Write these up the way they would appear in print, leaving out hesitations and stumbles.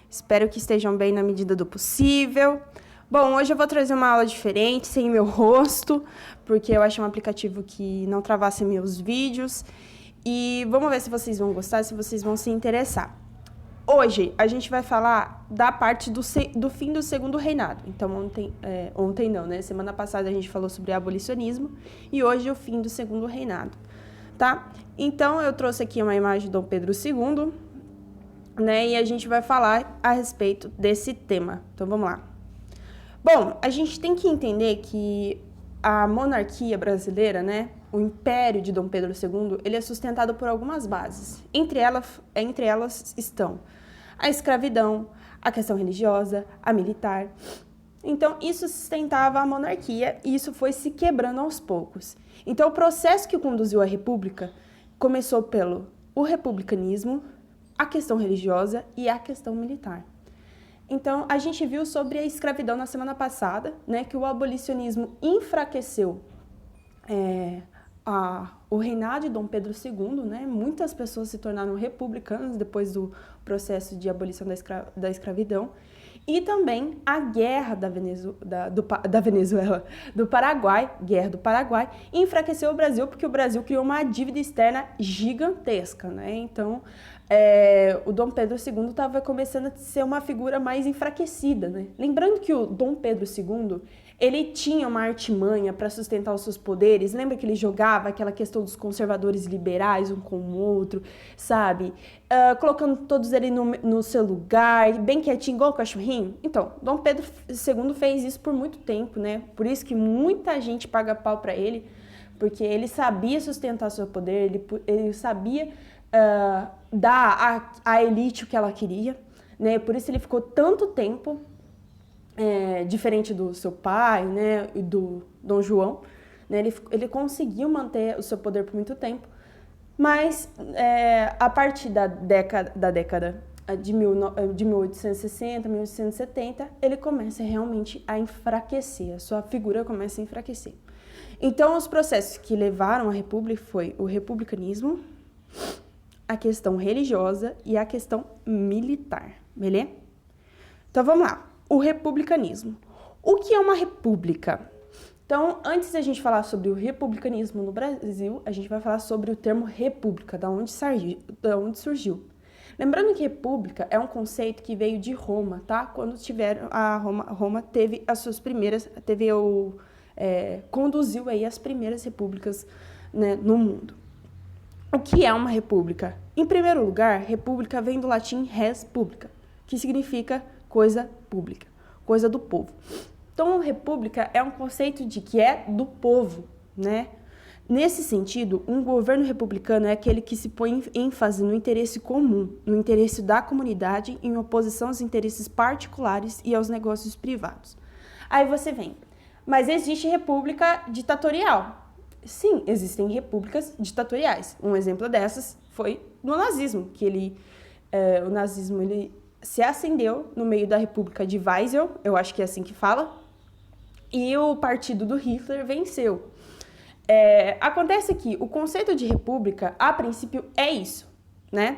Espero que estejam bem na medida do possível. Bom, hoje eu vou trazer uma aula diferente, sem meu rosto, porque eu achei um aplicativo que não travasse meus vídeos. E vamos ver se vocês vão gostar, se vocês vão se interessar. Hoje a gente vai falar da parte do fim do segundo reinado. Então, ontem não, né? Semana passada a gente falou sobre abolicionismo e hoje o fim do segundo reinado, tá? Então, eu trouxe aqui uma imagem de Dom Pedro II, né? E a gente vai falar a respeito desse tema. Então, vamos lá. Bom, a gente tem que entender que a monarquia brasileira, né? O império de Dom Pedro II, ele é sustentado por algumas bases. Entre elas estão a escravidão, a questão religiosa, a militar. Então, isso sustentava a monarquia e isso foi se quebrando aos poucos. Então, o processo que conduziu a república começou pelo republicanismo, a questão religiosa e a questão militar. Então, a gente viu sobre a escravidão na semana passada, né, que o abolicionismo enfraqueceu o reinado de Dom Pedro II, né? Muitas pessoas se tornaram republicanas depois do processo de abolição da escravidão. E também a guerra do Paraguai, guerra do Paraguai, enfraqueceu o Brasil porque o Brasil criou uma dívida externa gigantesca, né? Então, o Dom Pedro II estava começando a ser uma figura mais enfraquecida, né? Lembrando que o Dom Pedro II, ele tinha uma artimanha para sustentar os seus poderes. Lembra que ele jogava aquela questão dos conservadores liberais um com o outro, sabe? Colocando todos ele no seu lugar, bem quietinho, igual o cachorrinho. Então, Dom Pedro II fez isso por muito tempo, né? Por isso que muita gente paga pau para ele, porque ele sabia sustentar seu poder, ele sabia dar à elite o que ela queria, né? Por isso ele ficou tanto tempo, diferente do seu pai, né, e do Dom João, né, ele conseguiu manter o seu poder por muito tempo, mas a partir da década de 1860, 1870, ele começa realmente a enfraquecer, a sua figura começa a enfraquecer. Então, os processos que levaram à república foi o republicanismo, a questão religiosa e a questão militar, beleza? Então, vamos lá. O republicanismo. O que é uma república? Então, antes de a gente falar sobre o republicanismo no Brasil, a gente vai falar sobre o termo república, da onde surgiu. Lembrando que república é um conceito que veio de Roma, tá? Quando Roma teve as suas primeiras, conduziu aí as primeiras repúblicas, né, no mundo. O que é uma república? Em primeiro lugar, república vem do latim res publica, que significa coisa pública, coisa do povo. Então, república é um conceito de que é do povo, né? Nesse sentido, um governo republicano é aquele que se põe ênfase no interesse comum, no interesse da comunidade, em oposição aos interesses particulares e aos negócios privados. Aí você vem, mas existe república ditatorial. Sim, existem repúblicas ditatoriais. Um exemplo dessas foi no nazismo, que o nazismo se acendeu no meio da República de Weimar, eu acho que é assim que fala, e o partido do Hitler venceu. Acontece que o conceito de república, a princípio, é isso, né?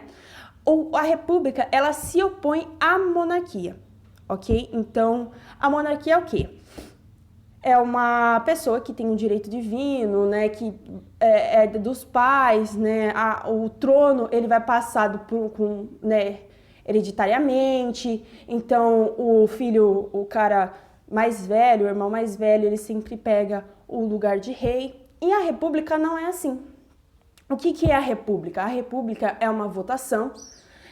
A república, ela se opõe à monarquia, ok? Então, a monarquia é o quê? É uma pessoa que tem um direito divino, né, que é dos pais, né, o trono ele vai passado né, hereditariamente, então o filho, o cara mais velho, o irmão mais velho, ele sempre pega o lugar de rei, e a república não é assim. O que é a república? A república é uma votação,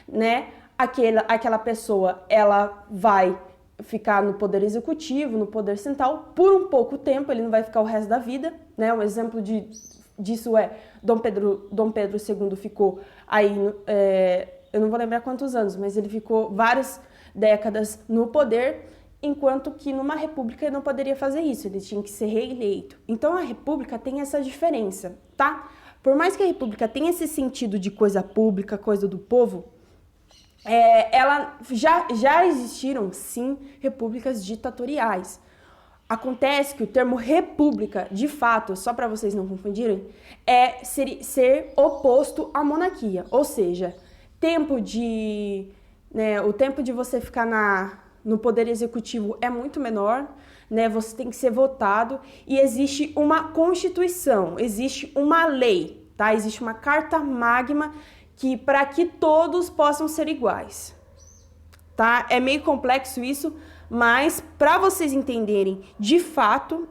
né, aquela pessoa, ela vai ficar no poder executivo, no poder central, por um pouco tempo, ele não vai ficar o resto da vida, né? Um exemplo disso é Dom Pedro II ficou aí, eu não vou lembrar quantos anos, mas ele ficou várias décadas no poder, enquanto que numa república ele não poderia fazer isso, ele tinha que ser reeleito. Então a república tem essa diferença, tá? Por mais que a república tenha esse sentido de coisa pública, coisa do povo, já existiram, sim, repúblicas ditatoriais. Acontece que o termo república, de fato, só para vocês não confundirem, é ser oposto à monarquia. Ou seja, tempo de né? O tempo de você ficar no poder executivo é muito menor, né? Você tem que ser votado e existe uma constituição, existe uma lei, tá? Existe uma carta magna para que todos possam ser iguais, tá? É meio complexo isso, mas para vocês entenderem de fato,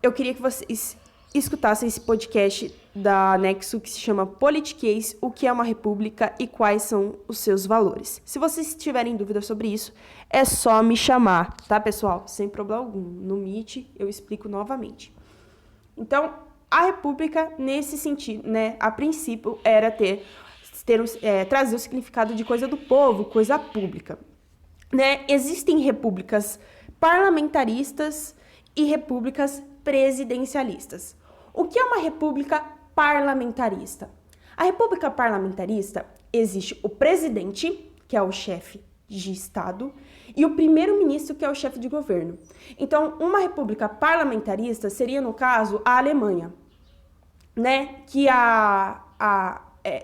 eu queria que vocês escutassem esse podcast da Nexo que se chama Politiquês, o que é uma república e quais são os seus valores. Se vocês tiverem dúvidas sobre isso, é só me chamar, tá, pessoal? Sem problema algum. No Meet eu explico novamente. Então, a república, nesse sentido, né, a princípio era trazer o significado de coisa do povo, coisa pública. Né? Existem repúblicas parlamentaristas e repúblicas presidencialistas. O que é uma república parlamentarista? A república parlamentarista existe o presidente, que é o chefe de Estado, e o primeiro-ministro, que é o chefe de governo. Então, uma república parlamentarista seria, no caso, a Alemanha, né? Que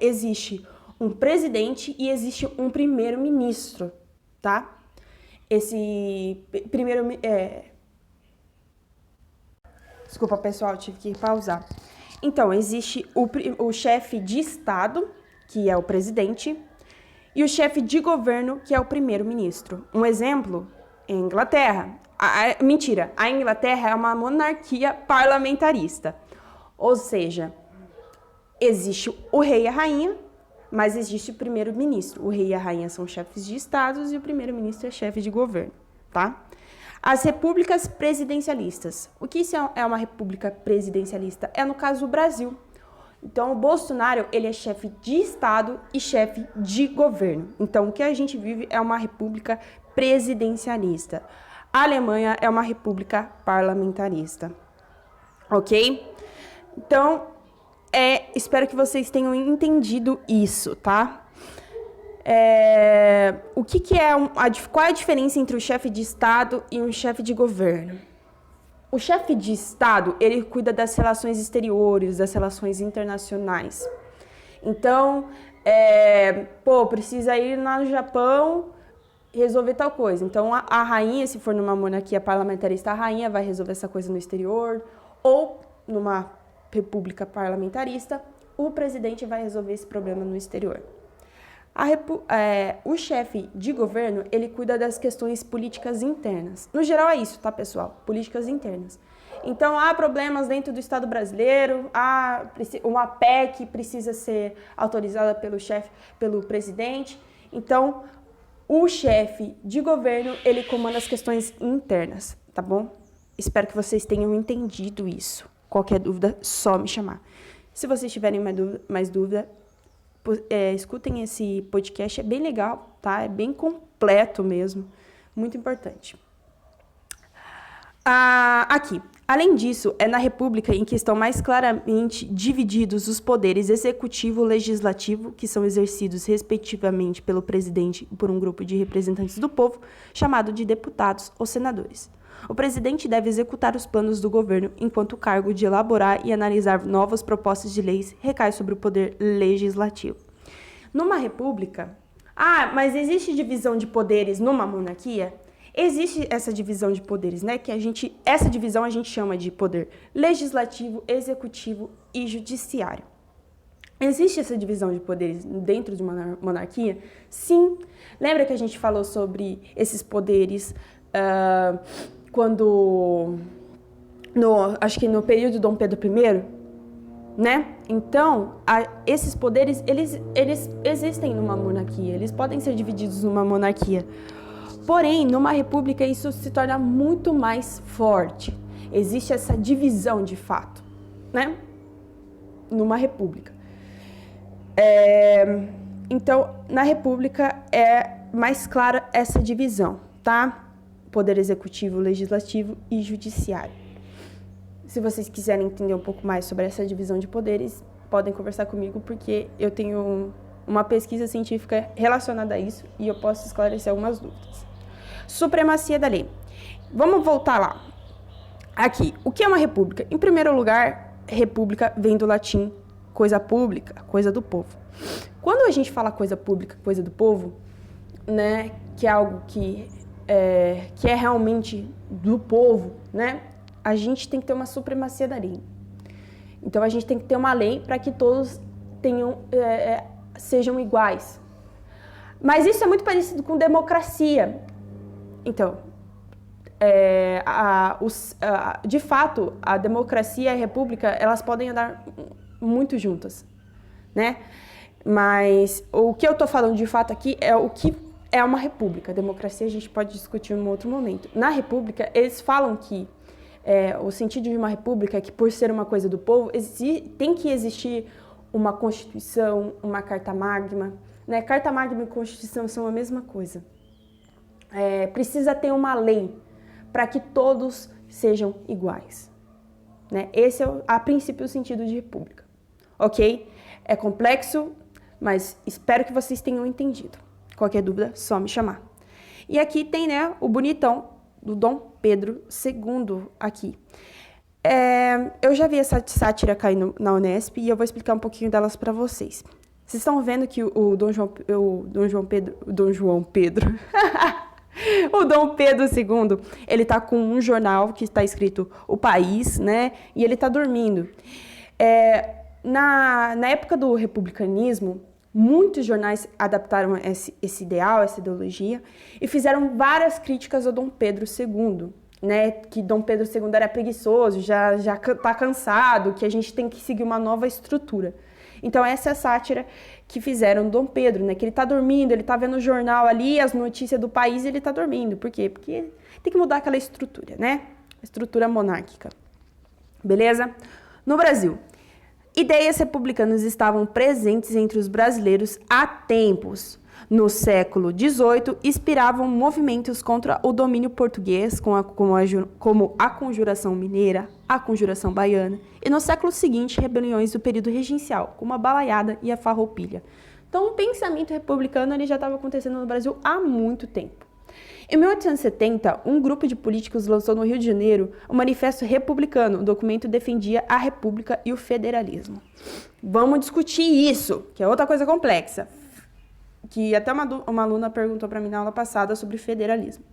existe um presidente e existe um primeiro-ministro, tá? Esse primeiro... Desculpa, pessoal, tive que pausar. Então, existe o chefe de Estado, que é o presidente, e o chefe de governo, que é o primeiro-ministro. Um exemplo, é a Inglaterra. Mentira, a Inglaterra é uma monarquia parlamentarista. Ou seja, existe o rei e a rainha, mas existe o primeiro-ministro. O rei e a rainha são chefes de estados e o primeiro-ministro é chefe de governo, tá? As repúblicas presidencialistas. O que isso é uma república presidencialista? É, no caso, o Brasil. Então, o Bolsonaro, ele é chefe de Estado e chefe de governo. Então, o que a gente vive é uma república presidencialista. A Alemanha é uma república parlamentarista. Ok? Então, espero que vocês tenham entendido isso, tá? Qual é a diferença entre o chefe de Estado e um chefe de governo? O chefe de Estado, ele cuida das relações exteriores, das relações internacionais. Então, precisa ir no Japão resolver tal coisa. Então, a rainha, se for numa monarquia parlamentarista, a rainha vai resolver essa coisa no exterior. Ou, numa república parlamentarista, o presidente vai resolver esse problema no exterior. O chefe de governo, ele cuida das questões políticas internas. No geral é isso, tá, pessoal? Políticas internas. Então, há problemas dentro do Estado brasileiro, uma PEC precisa ser autorizada pelo presidente. Então, o chefe de governo, ele comanda as questões internas, tá bom? Espero que vocês tenham entendido isso. Qualquer dúvida, só me chamar. Se vocês tiverem mais dúvida, escutem esse podcast, é bem legal, tá? É bem completo mesmo, muito importante. Aqui, além disso, é na República em que estão mais claramente divididos os poderes executivo e legislativo, que são exercidos respectivamente pelo presidente e por um grupo de representantes do povo, chamado de deputados ou senadores. O presidente deve executar os planos do governo, enquanto o cargo de elaborar e analisar novas propostas de leis recai sobre o poder legislativo. Numa república... mas existe divisão de poderes numa monarquia? Existe essa divisão de poderes, né? Essa divisão a gente chama de poder legislativo, executivo e judiciário. Existe essa divisão de poderes dentro de uma monarquia? Sim. Lembra que a gente falou sobre esses poderes... acho que no período de Dom Pedro I, né? Então, esses poderes, eles existem numa monarquia, eles podem ser divididos numa monarquia. Porém, numa república, isso se torna muito mais forte. Existe essa divisão, de fato, né? Numa república. Então, na república, é mais clara essa divisão, tá? Poder executivo, legislativo e judiciário. Se vocês quiserem entender um pouco mais sobre essa divisão de poderes, podem conversar comigo, porque eu tenho uma pesquisa científica relacionada a isso e eu posso esclarecer algumas dúvidas. Supremacia da lei. Vamos voltar lá. Aqui, o que é uma república? Em primeiro lugar, república vem do latim coisa pública, coisa do povo. Quando a gente fala coisa pública, coisa do povo, né, que é algo que é realmente do povo, né, a gente tem que ter uma supremacia da lei. Então, a gente tem que ter uma lei para que todos sejam iguais. Mas isso é muito parecido com democracia. Então, de fato, a democracia e a república, elas podem andar muito juntas, né? Mas o que eu estou falando de fato aqui é o que é uma república. A democracia a gente pode discutir em um outro momento. Na república, eles falam que o sentido de uma república é que, por ser uma coisa do povo, tem que existir uma Constituição, uma Carta Magna, né? Carta Magna e Constituição são a mesma coisa. Precisa ter uma lei para que todos sejam iguais, né? Esse é, a princípio, o sentido de república, ok? É complexo, mas espero que vocês tenham entendido. Qualquer dúvida, só me chamar. E aqui tem, né, o bonitão do Dom Pedro II aqui. Eu já vi essa sátira cair na Unesp e eu vou explicar um pouquinho delas para vocês. Vocês estão vendo que o Dom Pedro II, ele tá com um jornal que está escrito O País, né? E ele tá dormindo. Na época do republicanismo, muitos jornais adaptaram esse ideal, essa ideologia, e fizeram várias críticas ao Dom Pedro II, né? Que Dom Pedro II era preguiçoso, já tá cansado, que a gente tem que seguir uma nova estrutura. Então, essa é a sátira que fizeram do Dom Pedro, né? Que ele tá dormindo, ele tá vendo o jornal ali, as notícias do país, e ele tá dormindo. Por quê? Porque tem que mudar aquela estrutura, né? A estrutura monárquica. Beleza? No Brasil, ideias republicanas estavam presentes entre os brasileiros há tempos. No século XVIII, inspiravam movimentos contra o domínio português, como a Conjuração Mineira, a Conjuração Baiana, e no século seguinte, rebeliões do período regencial, como a Balaiada e a Farroupilha. Então, o pensamento republicano ele já estava acontecendo no Brasil há muito tempo. Em 1870, um grupo de políticos lançou no Rio de Janeiro o Manifesto Republicano. O documento defendia a república e o federalismo. Vamos discutir isso, que é outra coisa complexa, que até uma aluna perguntou para mim na aula passada sobre federalismo.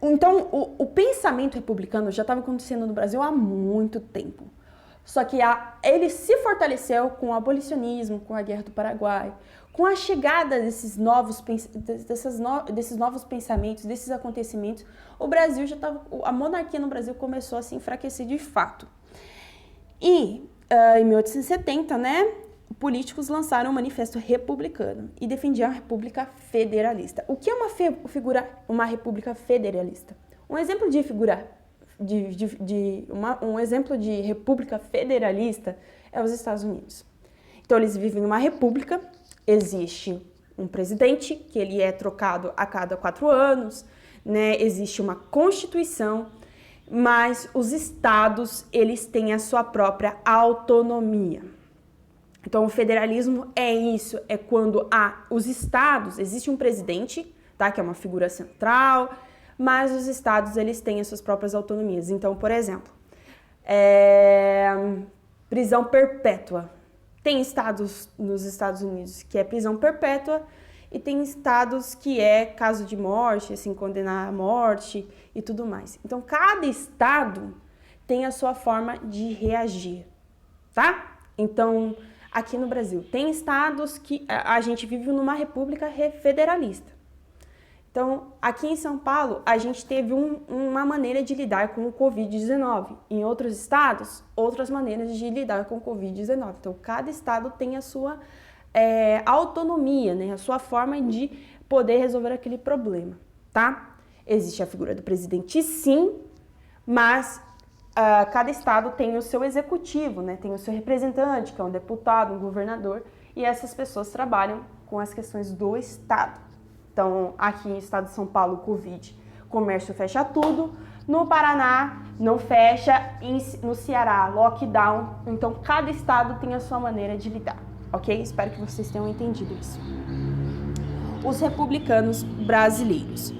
Então, o pensamento republicano já estava acontecendo no Brasil há muito tempo. Só que ele se fortaleceu com o abolicionismo, com a Guerra do Paraguai, com a chegada desses novos pensamentos, desses acontecimentos. A monarquia no Brasil começou a se enfraquecer de fato. E em 1870, né, políticos lançaram o Manifesto Republicano e defendiam a República Federalista. O que é uma República Federalista? Um exemplo de um exemplo de República Federalista é os Estados Unidos. Então, eles vivem numa república, existe um presidente, que ele é trocado a cada 4 anos, né, existe uma Constituição, mas os estados, eles têm a sua própria autonomia. Então, o federalismo é isso, é quando os estados, existe um presidente, tá, que é uma figura central, mas os estados, eles têm as suas próprias autonomias. Então, por exemplo, prisão perpétua. Tem estados nos Estados Unidos que é prisão perpétua, e tem estados que é caso de morte, assim, condenar à morte e tudo mais. Então, cada estado tem a sua forma de reagir, tá? Então, aqui no Brasil, tem estados que a gente vive numa república federalista. Então, aqui em São Paulo, a gente teve uma maneira de lidar com o Covid-19. Em outros estados, outras maneiras de lidar com o Covid-19. Então, cada estado tem a sua autonomia, né? A sua forma de poder resolver aquele problema, tá? Existe a figura do presidente, sim, mas cada estado tem o seu executivo, né? Tem o seu representante, que é um deputado, um governador, e essas pessoas trabalham com as questões do estado. Então, aqui no estado de São Paulo, Covid, comércio fecha tudo. No Paraná, não fecha. No Ceará, lockdown. Então, cada estado tem a sua maneira de lidar, ok? Espero que vocês tenham entendido isso. Os republicanos brasileiros.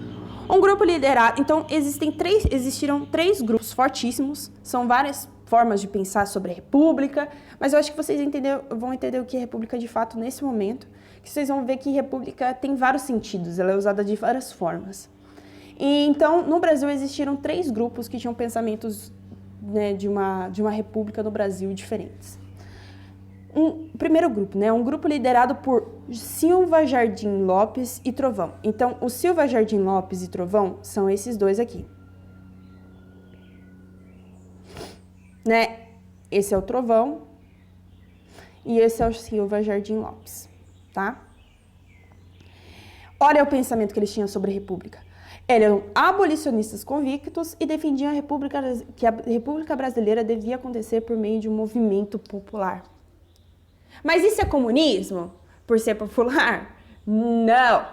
Um grupo liderado... Então, existiram 3 grupos fortíssimos. São várias formas de pensar sobre a república, mas eu acho que vocês vão entender o que é república de fato nesse momento, que vocês vão ver que república tem vários sentidos, ela é usada de várias formas. E, então, no Brasil existiram 3 grupos que tinham pensamentos, né, de uma república no Brasil diferentes. Primeiro grupo, né, um grupo liderado por Silva Jardim Lopes e Trovão. Então, o Silva Jardim Lopes e Trovão são esses dois aqui. Né? Esse é o Trovão e esse é o Silva Jardim Lopes, tá? Olha o pensamento que eles tinham sobre a república. Eles eram abolicionistas convictos e defendiam que a República Brasileira devia acontecer por meio de um movimento popular. Mas isso é comunismo por ser popular? Não.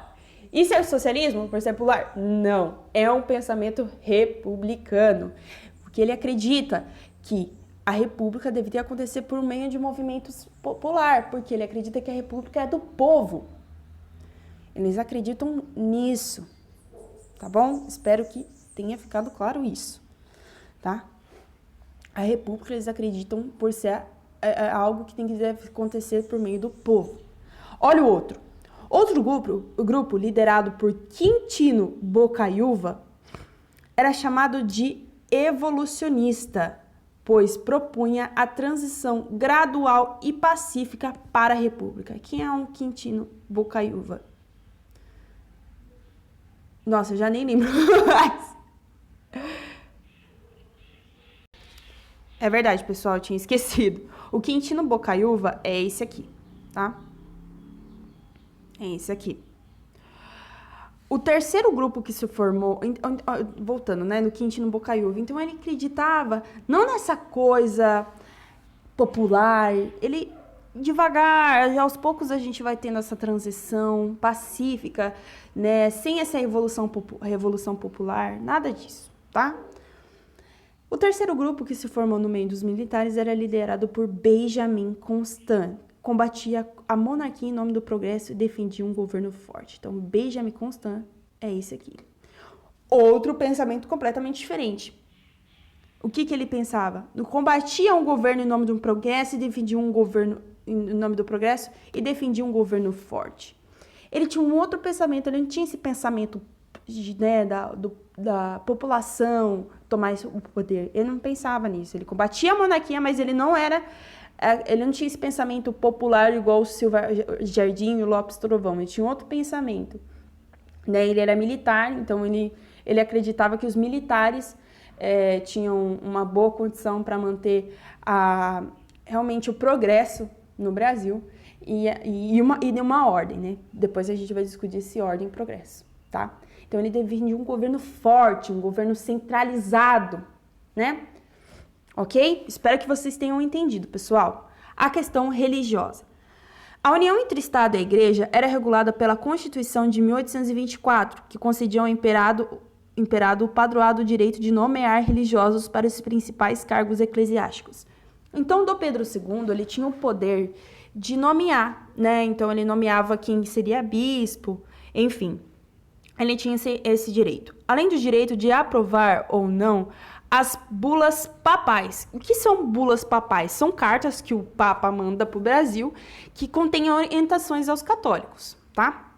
Isso é socialismo por ser popular? Não. É um pensamento republicano, porque ele acredita que a república deveria acontecer por meio de movimentos popular, porque ele acredita que a república é do povo. Eles acreditam nisso, tá bom? Espero que tenha ficado claro isso, tá? A república eles acreditam por ser algo que tem que acontecer por meio do povo. Olha o outro. Outro grupo liderado por Quintino Bocaiúva era chamado de evolucionista, pois propunha a transição gradual e pacífica para a república. Quem é um Quintino Bocaiúva? Nossa, eu já nem lembro mais. É verdade, pessoal, eu tinha esquecido. O Quintino Bocaiúva é esse aqui, tá? É esse aqui. O terceiro grupo que se formou, voltando, né, no Quintino Bocaiúva, então ele acreditava não nessa coisa popular, ele devagar, aos poucos a gente vai tendo essa transição pacífica, né, sem essa revolução popular, nada disso, tá? O terceiro grupo que se formou no meio dos militares era liderado por Benjamin Constant, combatia a monarquia em nome do progresso e defendia um governo forte. Então, Benjamin Constant é esse aqui. Outro pensamento completamente diferente. O que ele pensava? Combatia um governo em nome do progresso e defendia um governo em nome do progresso e defendia um governo forte. Ele tinha um outro pensamento, ele não tinha esse pensamento, né, da população tomar o poder. Ele não pensava nisso. Ele combatia a monarquia, mas ele não tinha esse pensamento popular igual o Silva Jardim e o Lopes Trovão. Ele tinha outro pensamento, né? Ele era militar, então ele acreditava que os militares tinham uma boa condição para manter realmente o progresso no Brasil e uma ordem, né? Depois a gente vai discutir se ordem e progresso, tá? Então ele defendia um governo forte, um governo centralizado, né? Ok? Espero que vocês tenham entendido, pessoal. A questão religiosa. A união entre Estado e a Igreja era regulada pela Constituição de 1824, que concedia ao imperado o padroado direito de nomear religiosos para os principais cargos eclesiásticos. Então, Dom Pedro II, ele tinha o poder de nomear, né? Então, ele nomeava quem seria bispo, enfim. Ele tinha esse direito. Além do direito de aprovar ou não as bulas papais. O que são bulas papais? São cartas que o Papa manda para o Brasil que contêm orientações aos católicos, tá?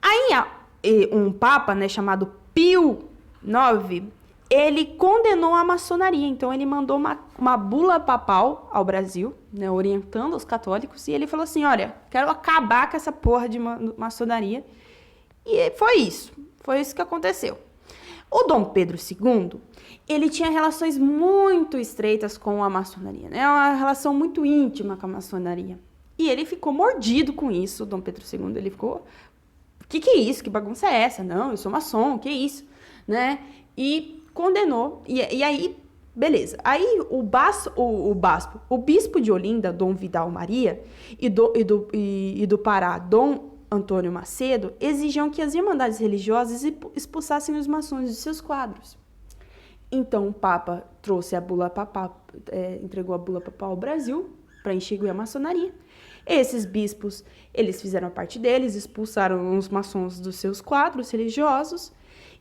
Aí, um Papa, né, chamado Pio IX, ele condenou a maçonaria. Então, ele mandou uma bula papal ao Brasil, né, orientando os católicos, e ele falou assim, olha, quero acabar com essa porra de maçonaria. E foi isso que aconteceu. O Dom Pedro II, ele tinha relações muito estreitas com a maçonaria, né? Uma relação muito íntima com a maçonaria. E ele ficou mordido com isso, o Dom Pedro II, ele ficou, o que é isso? Que bagunça é essa? Não, eu sou maçom, que é isso? Né? E condenou, e aí, beleza. Aí o bispo de Olinda, Dom Vidal Maria, e do Pará, Dom Antônio Macedo, exigiam que as irmandades religiosas expulsassem os maçons de seus quadros. Então, o Papa trouxe a bula papal, entregou a bula papal ao Brasil para extinguir a maçonaria. Esses bispos, eles fizeram a parte deles, expulsaram os maçons dos seus quadros religiosos,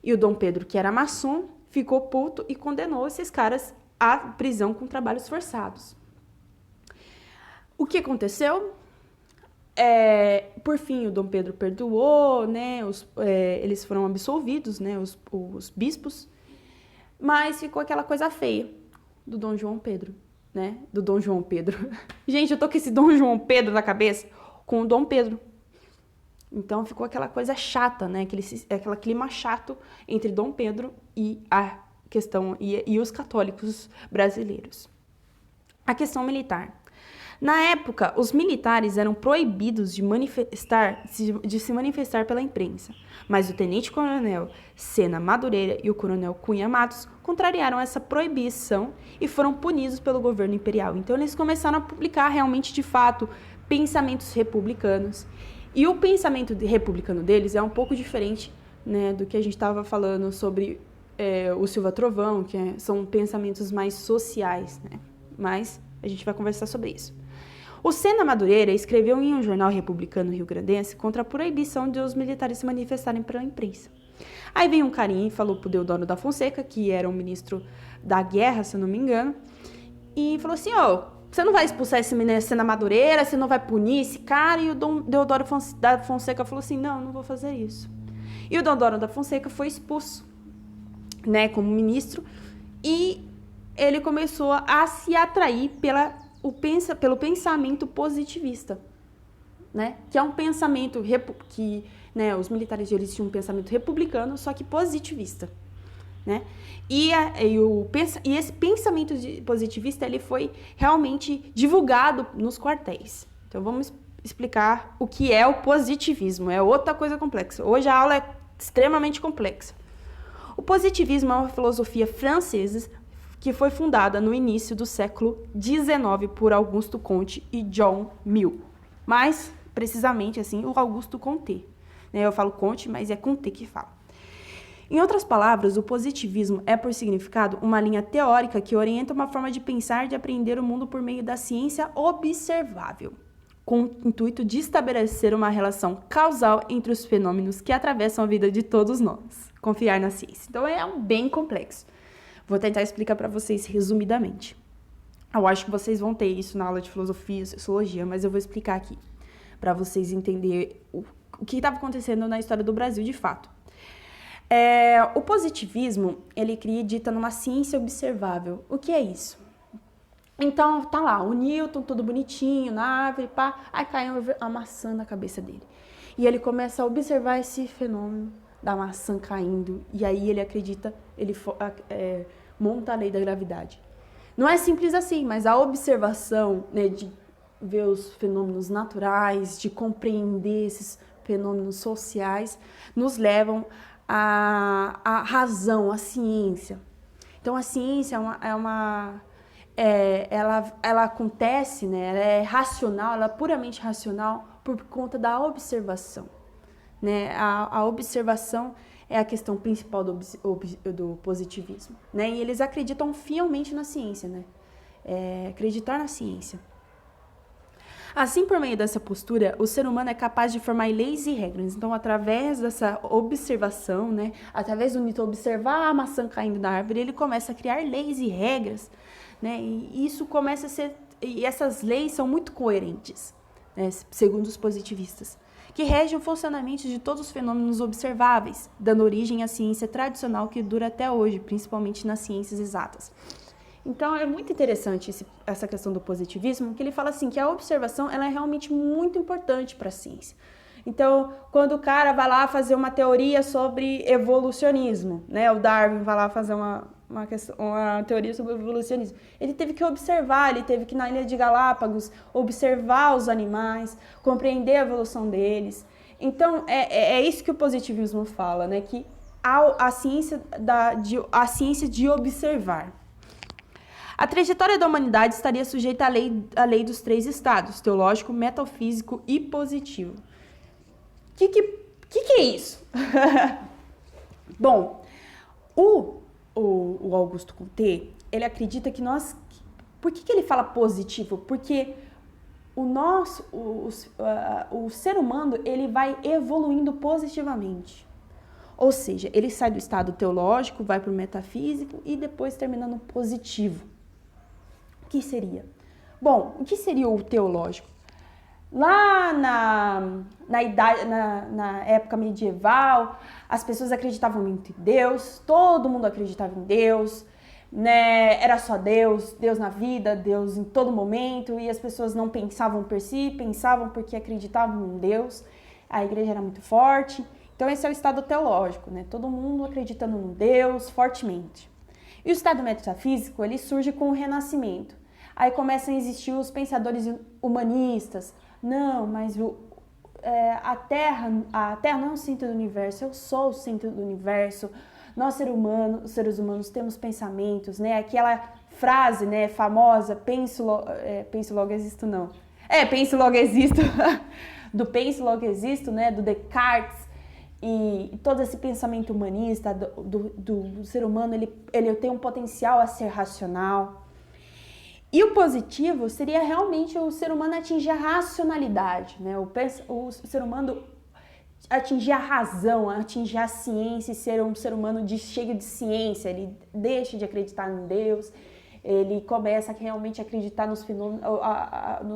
e o Dom Pedro, que era maçom, ficou puto e condenou esses caras à prisão com trabalhos forçados. O que aconteceu? Por fim, o Dom Pedro perdoou, né? Eles foram absolvidos, né? Os bispos, mas ficou aquela coisa feia do Dom João Pedro, né? Do Dom João Pedro. Gente, eu tô com esse Dom João Pedro na cabeça com o Dom Pedro. Então ficou aquela coisa chata, né? Aquele clima chato entre Dom Pedro e a questão e os católicos brasileiros. A questão militar. Na época, os militares eram proibidos de se manifestar pela imprensa, mas o tenente-coronel Sena Madureira e o coronel Cunha Matos contrariaram essa proibição e foram punidos pelo governo imperial. Então, eles começaram a publicar realmente, de fato, pensamentos republicanos. E o pensamento republicano deles é um pouco diferente, né, do que a gente estava falando sobre o Silva Trovão, que são pensamentos mais sociais, né? Mas a gente vai conversar sobre isso. O Sena Madureira escreveu em um jornal republicano rio-grandense contra a proibição de os militares se manifestarem pela imprensa. Aí veio um carinha e falou pro Deodoro da Fonseca, que era um ministro da guerra, se eu não me engano, e falou assim, você não vai expulsar esse Sena Madureira, você não vai punir esse cara? E o Deodoro da Fonseca falou assim, não vou fazer isso. E o Deodoro da Fonseca foi expulso, né, como ministro, e ele começou a se atrair pelo pensamento positivista, né? Que é um pensamento que, né, os militares eles tinham um pensamento republicano, só que positivista, né? E esse pensamento positivista ele foi realmente divulgado nos quartéis. Então vamos explicar o que é o positivismo. É outra coisa complexa. Hoje a aula é extremamente complexa. O positivismo é uma filosofia francesa que foi fundada no início do século XIX por Auguste Comte e John Mill. Mais precisamente, assim, o Auguste Comte. Eu falo Comte, mas é Comte que fala. Em outras palavras, o positivismo é, por significado, uma linha teórica que orienta uma forma de pensar e de aprender o mundo por meio da ciência observável, com o intuito de estabelecer uma relação causal entre os fenômenos que atravessam a vida de todos nós. Confiar na ciência. Então, é bem complexo. Vou tentar explicar para vocês resumidamente. Eu acho que vocês vão ter isso na aula de filosofia e sociologia, mas eu vou explicar aqui para vocês entenderem o que estava acontecendo na história do Brasil de fato. O positivismo, ele acredita numa ciência observável. O que é isso? Então, tá lá, o Newton, todo bonitinho, na árvore, pá, aí cai uma maçã na cabeça dele. E ele começa a observar esse fenômeno da maçã caindo, e aí ele acredita, ele monta a lei da gravidade. Não é simples assim, mas a observação, né, de ver os fenômenos naturais, de compreender esses fenômenos sociais, nos levam à razão, à ciência. Então, a ciência ela acontece, né, ela é racional, ela é puramente racional por conta da observação. Né? A observação é a questão principal do positivismo. Né? E eles acreditam fielmente na ciência. Né? Acreditar na ciência. Assim, por meio dessa postura, o ser humano é capaz de formar leis e regras. Então, através dessa observação, né? Através do Newton observar a maçã caindo da árvore, ele começa a criar leis e regras. Né? E isso começa a ser... E essas leis são muito coerentes, né? Segundo os positivistas, que regem o funcionamento de todos os fenômenos observáveis, dando origem à ciência tradicional que dura até hoje, principalmente nas ciências exatas. Então, é muito interessante essa questão do positivismo, que ele fala assim, que a observação ela é realmente muito importante para a ciência. Então, quando o cara vai lá fazer uma teoria sobre evolucionismo, né, o Darwin vai lá fazer uma teoria sobre o evolucionismo, ele teve que observar, ele teve que ir na Ilha de Galápagos observar os animais, compreender a evolução deles. Então, é isso que o positivismo fala, né, que a ciência de observar. A trajetória da humanidade estaria sujeita à lei dos 3 estados, teológico, metafísico e positivo. O que é isso? Bom, o Auguste Comte, ele acredita que por que ele fala positivo? Porque o ser humano, ele vai evoluindo positivamente. Ou seja, ele sai do estado teológico, vai para o metafísico e depois termina no positivo. que seria? Bom, o que seria o teológico? Lá na época medieval, as pessoas acreditavam muito em Deus, todo mundo acreditava em Deus, né? Era só Deus, Deus na vida, Deus em todo momento, e as pessoas não pensavam por si, pensavam porque acreditavam em Deus. A igreja era muito forte. Então esse é o estado teológico, né? Todo mundo acreditando em Deus fortemente. E o estado metafísico, ele surge com o Renascimento. Aí começam a existir os pensadores humanistas. Não, mas a Terra não é o centro do universo, eu sou o centro do universo. Nós, seres humanos, temos pensamentos, né? Aquela frase, né, famosa, penso logo existo, não. Penso logo existo, do penso logo existo, né, do Descartes. E todo esse pensamento humanista do ser humano, ele tem um potencial a ser racional. E o positivo seria realmente o ser humano atingir a racionalidade, né? O ser humano atingir a razão, atingir a ciência e ser um ser humano cheio de ciência. Ele deixa de acreditar em Deus, ele começa a realmente acreditar nos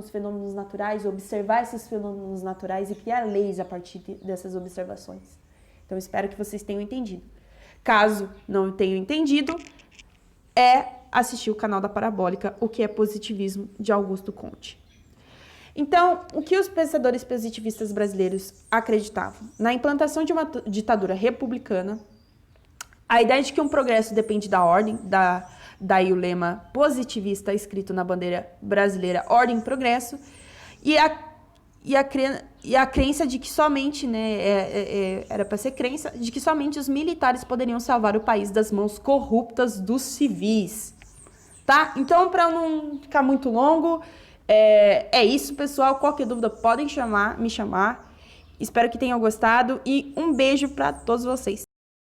fenômenos naturais, observar esses fenômenos naturais e criar leis a partir dessas observações. Então, espero que vocês tenham entendido. Caso não tenham entendido, assistir o canal da Parabólica, O que é Positivismo, de Augusto Conte. Então, o que os pensadores positivistas brasileiros acreditavam? Na implantação de uma ditadura republicana, a ideia de que um progresso depende da ordem, daí o lema positivista escrito na bandeira brasileira, ordem e progresso, e a crença de que somente, né, era para ser crença, de que somente os militares poderiam salvar o país das mãos corruptas dos civis, tá? Então, para não ficar muito longo, é isso, pessoal. Qualquer dúvida podem me chamar. Espero que tenham gostado e um beijo para todos vocês.